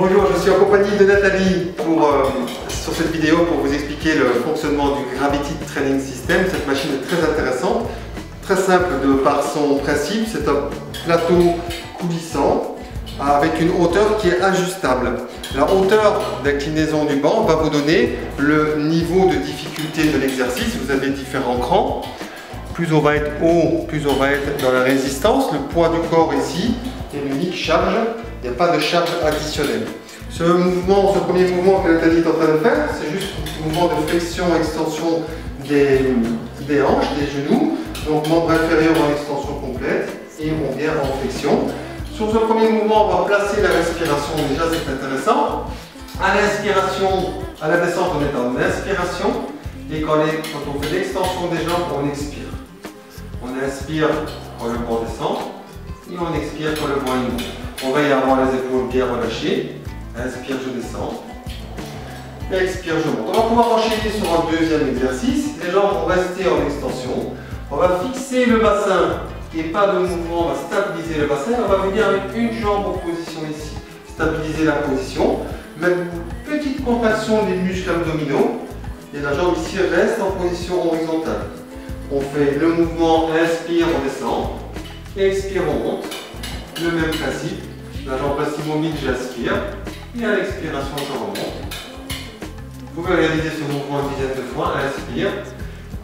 Bonjour, je suis en compagnie de Nathalie sur cette vidéo pour vous expliquer le fonctionnement du Gravity Training System. Cette machine est très intéressante, très simple de par son principe. C'est un plateau coulissant avec une hauteur qui est ajustable. La hauteur d'inclinaison du banc va vous donner le niveau de difficulté de l'exercice. Vous avez différents crans. Plus on va être haut, plus on va être dans la résistance. Le poids du corps ici est l'unique charge. Il n'y a pas de charge additionnelle. Ce premier mouvement que Nathalie est en train de faire, c'est juste un mouvement de flexion-extension des hanches, des genoux. Donc membre inférieur en extension complète et on vient en flexion. Sur ce premier mouvement, on va placer la respiration. Déjà, c'est intéressant. À l'inspiration, à la descente, on est en inspiration. Et quand on fait l'extension des jambes, on expire. On inspire quand le banc descend et on expire quand le banc monte. On va y avoir les épaules bien relâchées. Inspire, je descends. Expire, je monte. On va pouvoir enchaîner sur un deuxième exercice. Les jambes vont rester en extension. On va fixer le bassin et pas de mouvement. On va stabiliser le bassin. On va venir avec une jambe en position ici. Stabiliser la position. Même une petite contraction des muscles abdominaux. Et la jambe ici reste en position horizontale. On fait le mouvement inspire, on descend. Expire, on monte. Le même principe. La jambe reste immobile, j'aspire. Et à l'expiration, je remonte. Vous pouvez réaliser ce mouvement une dizaine de fois. Inspire.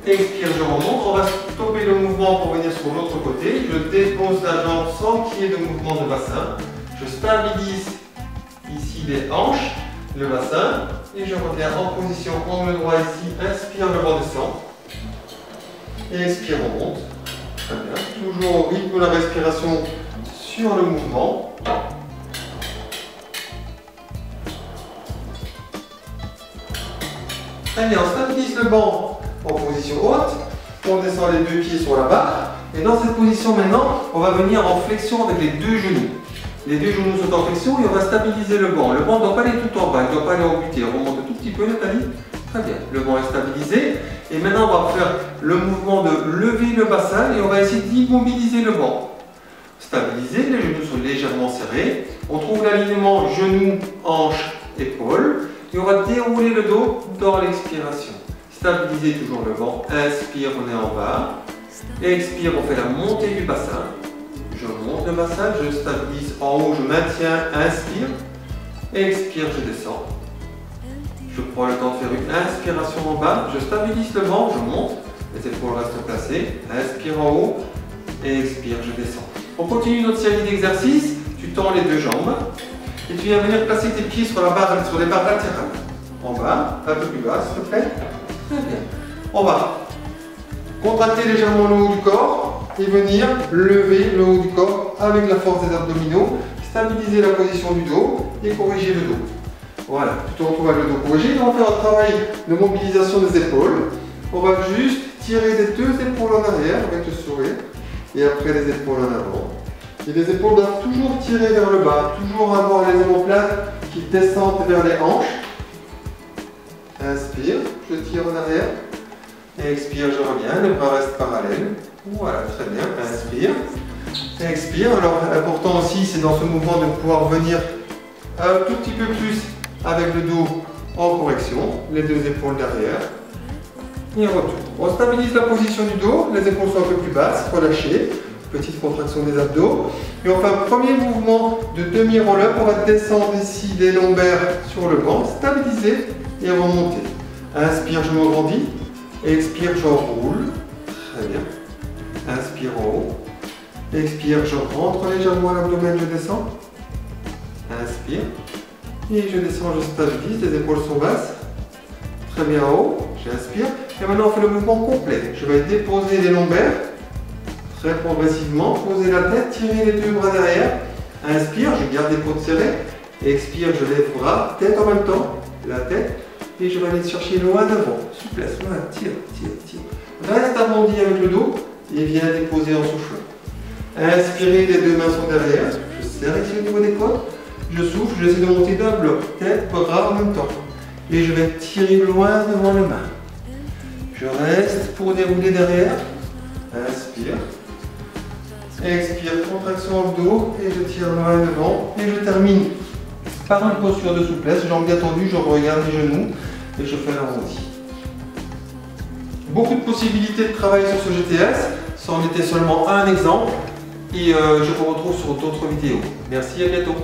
Expire, je remonte. On va stopper le mouvement pour venir sur l'autre côté. Je dépose la jambe sans qu'il y ait de mouvement de bassin. Je stabilise ici les hanches, le bassin. Et je reviens en position angle droit ici. Inspire, le banc descend. Et expire, on monte. Très bien. Toujours au rythme de la respiration sur le mouvement. Très bien, on stabilise le banc en position haute. On descend les deux pieds sur la barre. Et dans cette position maintenant, on va venir en flexion avec les deux genoux. Les deux genoux sont en flexion et on va stabiliser le banc. Le banc ne doit pas aller tout en bas, il ne doit pas aller en buté. On remonte un tout petit peu, Nathalie. Très bien, le banc est stabilisé. Et maintenant, on va faire le mouvement de lever le bassin et on va essayer d'immobiliser le banc. Stabiliser, les genoux sont légèrement serrés. On trouve l'alignement genoux, hanches, épaules. Et on va dérouler le dos dans l'expiration. Stabiliser toujours le banc. Inspire, on est en bas. Expire, on fait la montée du bassin. Je monte le bassin, je stabilise en haut, je maintiens, inspire. Expire, je descends. Je prends le temps de faire une inspiration en bas. Je stabilise le banc, je monte. Les épaules restent placées. Inspire en haut. Et expire, je descends. On continue notre série d'exercices. Tu tends les deux jambes. Et tu viens venir placer tes pieds sur les barres latérales. En bas, un peu plus bas, s'il te plaît. Très bien. On va contracter légèrement le haut du corps et venir lever le haut du corps avec la force des abdominaux, stabiliser la position du dos et corriger le dos. Voilà, tu te retrouves avec le dos corrigé. On va faire un travail de mobilisation des épaules. On va juste tirer les deux épaules en arrière avec le sourire et après les épaules en avant. Et les épaules doivent toujours tirer vers le bas, toujours avoir les omoplates qui descendent vers les hanches. Inspire, je tire en arrière. Expire, je reviens, les bras restent parallèles. Voilà, très bien. Inspire. Expire. Alors, l'important aussi, c'est dans ce mouvement de pouvoir venir un tout petit peu plus avec le dos en correction, les deux épaules derrière. Et retour. On stabilise la position du dos, les épaules sont un peu plus basses, relâchées. Petite contraction des abdos. Et on fait un premier mouvement de demi-roll-up. On va descendre ici les lombaires sur le banc, stabiliser et remonter. Inspire, je me grandis. Expire, je roule. Très bien. Inspire en haut. Expire, je rentre légèrement à l'abdomen, je descends. Inspire. Et je descends, je stabilise, les épaules sont basses. Très bien en haut. J'inspire. Et maintenant, on fait le mouvement complet. Je vais déposer les lombaires. Très progressivement, poser la tête, tirer les deux bras derrière. Inspire, je garde les côtes serrées. Expire, je lève les bras, tête en même temps, la tête. Et je vais aller chercher loin devant. Souplesse, voilà, tire, tire, tire. Reste arrondi avec le dos et viens déposer en soufflant. Inspirez, les deux mains sont derrière. Je serre ici au niveau des côtes. Je souffle, j'essaie de monter d'un bloc, tête, bras en même temps. Et je vais tirer loin devant les mains. Je reste pour dérouler derrière. Inspire. Expire, contraction au dos et je tire loin devant et je termine par une posture de souplesse, jambes bien tendues, je regarde les genoux et je fais l'arrondi. Beaucoup de possibilités de travail sur ce GTS, ça en était seulement un exemple et je vous retrouve sur d'autres vidéos. Merci, à bientôt.